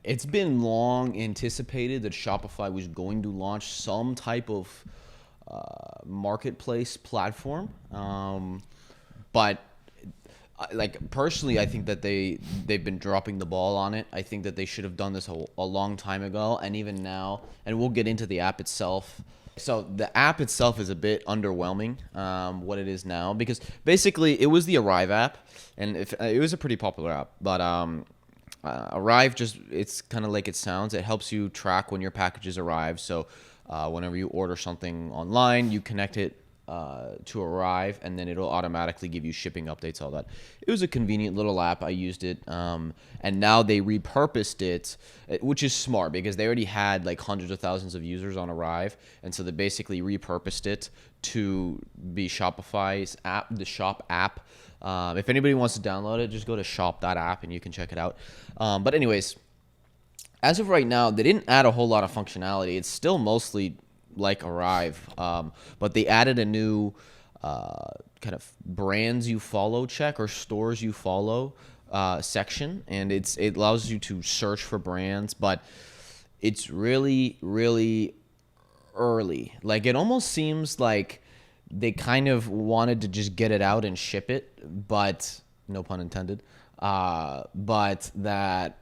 it's been long anticipated that Shopify was going to launch some type of marketplace platform, but like personally, I think that they've been dropping the ball on it. I think that they should have done this a long time ago, and even now. And we'll get into the app itself. So the app itself is a bit underwhelming, what it is now, because basically it was the Arrive app, and it was a pretty popular app. But Arrive it's kind of like it sounds. It helps you track when your packages arrive. So whenever you order something online, you connect it to Arrive, and then it'll automatically give you shipping updates, all that. It was a convenient little app. I used it, and now they repurposed it, which is smart because they already had like hundreds of thousands of users on Arrive, and so they basically repurposed it to be Shopify's app, the Shop app. If anybody wants to download it, just go to shop.app and you can check it out. But anyways, as of right now, they didn't add a whole lot of functionality. It's still mostly like Arrive, but they added a new kind of brands you follow check or stores you follow section, and it allows you to search for brands, but it's really, really early. Like it almost seems like they kind of wanted to just get it out and ship it, but no pun intended, but that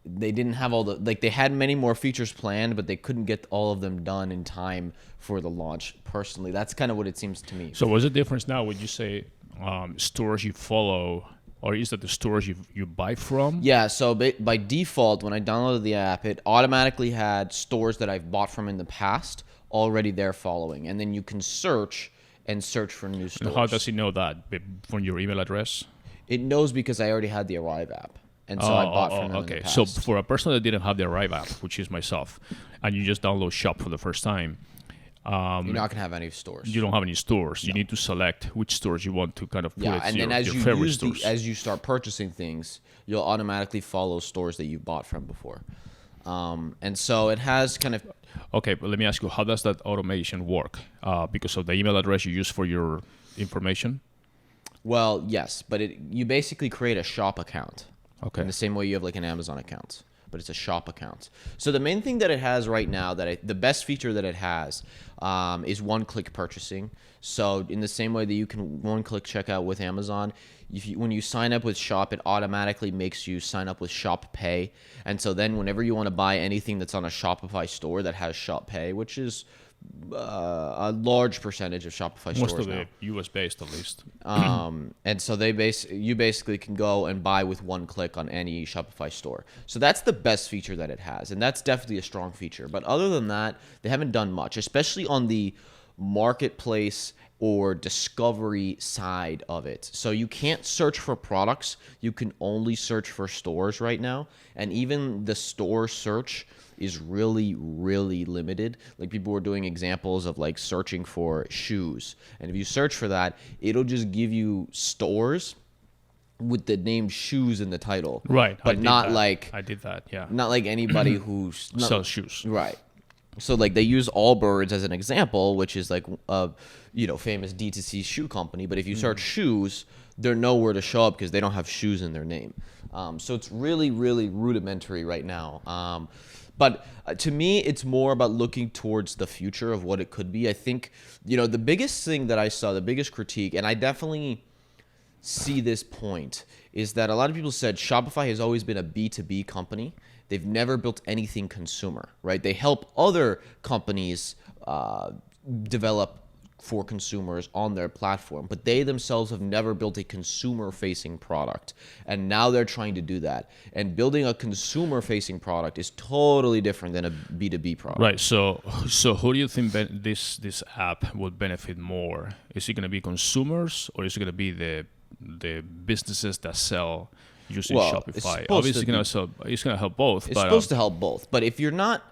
they didn't have all they had many more features planned, but they couldn't get all of them done in time for the launch. Personally, that's kind of what it seems to me. So what's the difference now? Would you say stores you follow, or is that the stores you buy from? Yeah, so by default, when I downloaded the app, it automatically had stores that I've bought from in the past already there following. And then you can search for new stores. And how does it know that? From your email address? It knows because I already had the Arrive app. And so I bought from them in the past. So for a person that didn't have the Arrive app, which is myself, and you just download Shop for the first time, you're not going to have any stores. You don't have any stores. No. You need to select which stores you want to kind of put and your, then as your favorite stores. As you start purchasing things, you'll automatically follow stores that you bought from before. And so it has kind of... Okay, but let me ask you, how does that automation work? Because of the email address you use for your information? Well, yes, but you basically create a Shop account. Okay. In the same way you have like an Amazon account, but it's a Shop account. So the main thing that it has right now, the best feature that it has, is one-click purchasing. So in the same way that you can one-click checkout with Amazon, when you sign up with Shop, it automatically makes you sign up with Shop Pay. And so then whenever you want to buy anything that's on a Shopify store that has Shop Pay, which is a large percentage of Shopify Most stores of now. the US based at least. And so you basically can go and buy with one click on any Shopify store. So that's the best feature that it has, and that's definitely a strong feature. But other than that, they haven't done much, especially on the marketplace or discovery side of it. So you can't search for products. You can only search for stores right now. And even the store search is really, really limited. Like people were doing examples of like searching for shoes. And if you search for that, it'll just give you stores with the name shoes in the title. Right. But I did that, yeah. Not like anybody who sells shoes. Right. So like they use Allbirds as an example, which is like a famous D2C shoe company. But if you search shoes, they're nowhere to show up because they don't have shoes in their name. So it's really, really rudimentary right now. But to me, it's more about looking towards the future of what it could be. I think, the biggest thing that I saw, the biggest critique, and I definitely see this point, is that a lot of people said Shopify has always been a B2B company. They've never built anything consumer, right? They help other companies develop for consumers on their platform, but they themselves have never built a consumer-facing product. And now they're trying to do that. And building a consumer-facing product is totally different than a B2B product. Right. So who do you think this app would benefit more? Is it going to be consumers, or is it going to be the businesses that sell using Shopify? Obviously, it's going to help both. It's supposed to help both. But if you're not...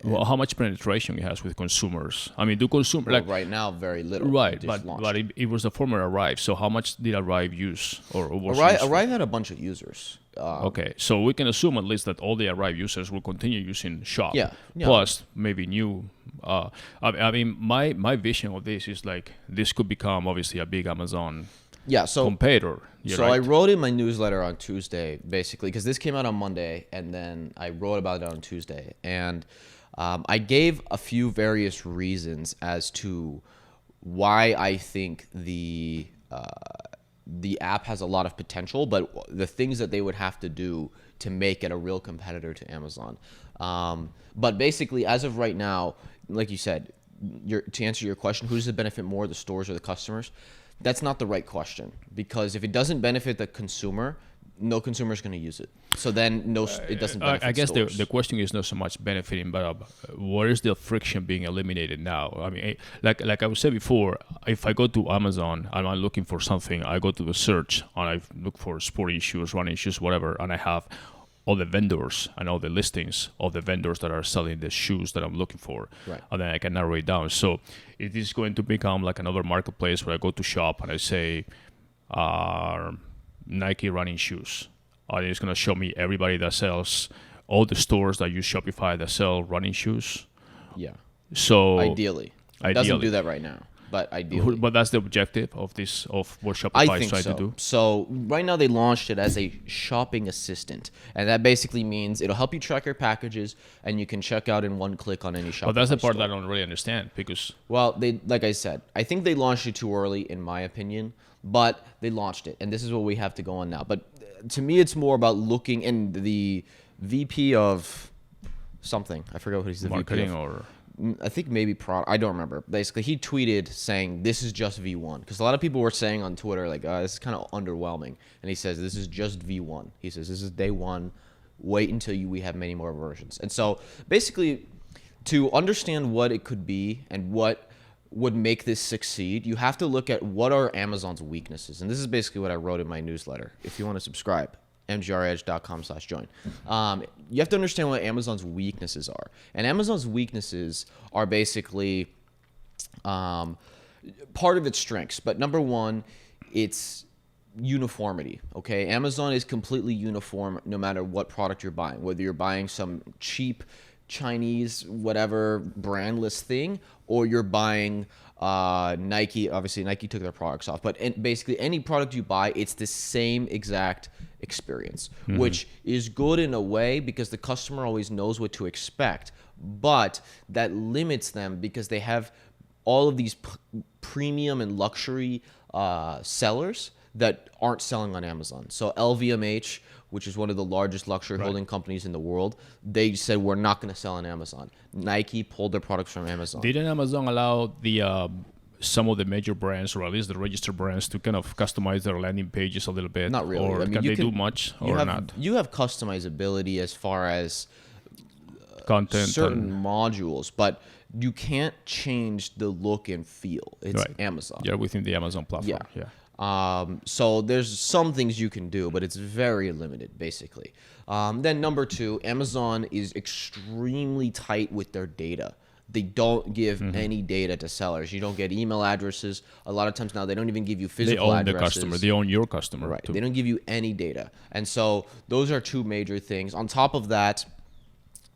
Well, how much penetration it has with consumers? I mean, do consumers... right now, very little. Right, but it was the former Arrive. So how much did Arrive use? Arrive had a bunch of users. Okay, so we can assume at least that all the Arrive users will continue using Shop. Yeah. Plus, maybe new... I mean, my vision of this is like, this could become, obviously, a big Amazon competitor. So I wrote in my newsletter on Tuesday, basically, because this came out on Monday, and then I wrote about it on Tuesday. And I gave a few various reasons as to why I think the app has a lot of potential, but the things that they would have to do to make it a real competitor to Amazon. But basically, as of right now, like you said, to answer your question, who does it benefit more, the stores or the customers? That's not the right question, because if it doesn't benefit the consumer, no consumer is going to use it. So then it doesn't benefit I guess stores. the question is not so much benefiting, but where is the friction being eliminated now? I mean, like I said before, if I go to Amazon and I'm looking for something, I go to the search and I look for sporting shoes, running shoes, whatever, and I have all the vendors and all the listings of the vendors that are selling the shoes that I'm looking for. Right. And then I can narrow it down. So it is going to become like another marketplace where I go to shop and I say, Nike running shoes. And it's going to show me everybody that sells, all the stores that use Shopify that sell running shoes. Yeah. So Ideally. It doesn't do that right now, but ideally. But that's the objective of what Shopify is trying to do. So right now they launched it as a shopping assistant, and that basically means it'll help you track your packages, and you can check out in one click on any Shopify. But that's the part store. that I don't really understand, because like I said, I think they launched it too early, in my opinion, but they launched it, and this is what we have to go on now. But to me, it's more about looking, and the VP of something, I forget what he's the marketing VP of. or I think maybe product. I don't remember. Basically, he tweeted saying this is just V1, because a lot of people were saying on Twitter like, this is kind of underwhelming, and he says this is just V1. He says this is day one. Wait until we have many more versions. And so basically, to understand what it could be and what would make this succeed, you have to look at what are Amazon's weaknesses. And this is basically what I wrote in my newsletter. If you want to subscribe, mgredge.com/join. You have to understand what Amazon's weaknesses are. And Amazon's weaknesses are basically part of its strengths. But number one, it's uniformity. Okay, Amazon is completely uniform no matter what product you're buying, whether you're buying some cheap Chinese whatever brandless thing, or you're buying Nike. Obviously Nike took their products off, but basically any product you buy, it's the same exact experience, which is good in a way because the customer always knows what to expect, but that limits them because they have all of these premium and luxury sellers that aren't selling on Amazon. So LVMH, which is one of the largest luxury holding companies in the world, they said we're not going to sell on Amazon. Nike pulled their products from Amazon. Didn't Amazon allow the some of the major brands, or at least the registered brands, to kind of customize their landing pages a little bit? Not really. Or can they do much or not? You have customizability as far as content, certain modules, but you can't change the look and feel. It's Amazon. Yeah, within the Amazon platform. Yeah. So there's some things you can do, but it's very limited, basically. Then number two, Amazon is extremely tight with their data. They don't give any data to sellers. You don't get email addresses. A lot of times now they don't even give you physical addresses. They own the customer. They own your customer. Right. Too. They don't give you any data. And so those are two major things. On top of that,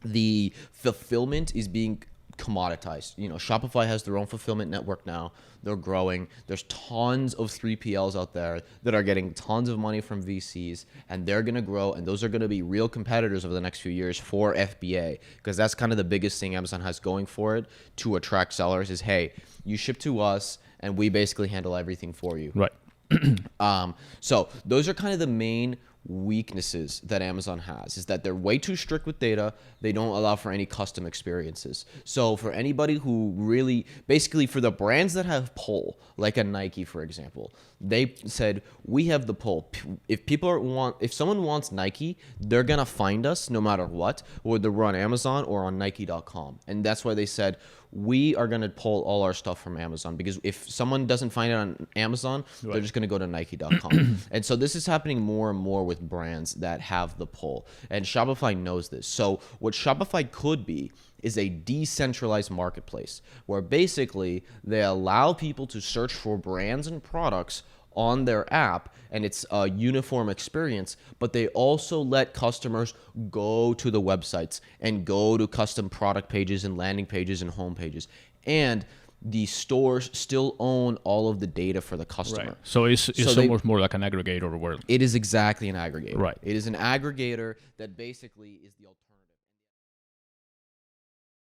the fulfillment is being commoditized. You know, Shopify has their own fulfillment network now. They're growing. There's tons of 3PLs out there that are getting tons of money from VCs, and they're going to grow, and those are going to be real competitors over the next few years for FBA, because that's kind of the biggest thing Amazon has going for it to attract sellers is, hey, you ship to us, and we basically handle everything for you. Right. So those are kind of the main weaknesses that Amazon has, is that they're way too strict with data. They don't allow for any custom experiences. So for anybody who really, basically for the brands that have pull, like a Nike, for example, they said, we have the pull. If someone wants Nike, they're going to find us no matter what, whether we're on Amazon or on Nike.com. And that's why they said, we are going to pull all our stuff from Amazon, because if someone doesn't find it on Amazon, they're just going to go to Nike.com. And so this is happening more and more with brands that have the pull. And Shopify knows this. So what Shopify could be is a decentralized marketplace where basically they allow people to search for brands and products on their app, and it's a uniform experience, but they also let customers go to the websites and go to custom product pages and landing pages and home pages. And the stores still own all of the data for the customer. Right. So it's almost more like an aggregator where it is exactly an aggregator. Right. It is an aggregator that basically is the alternative.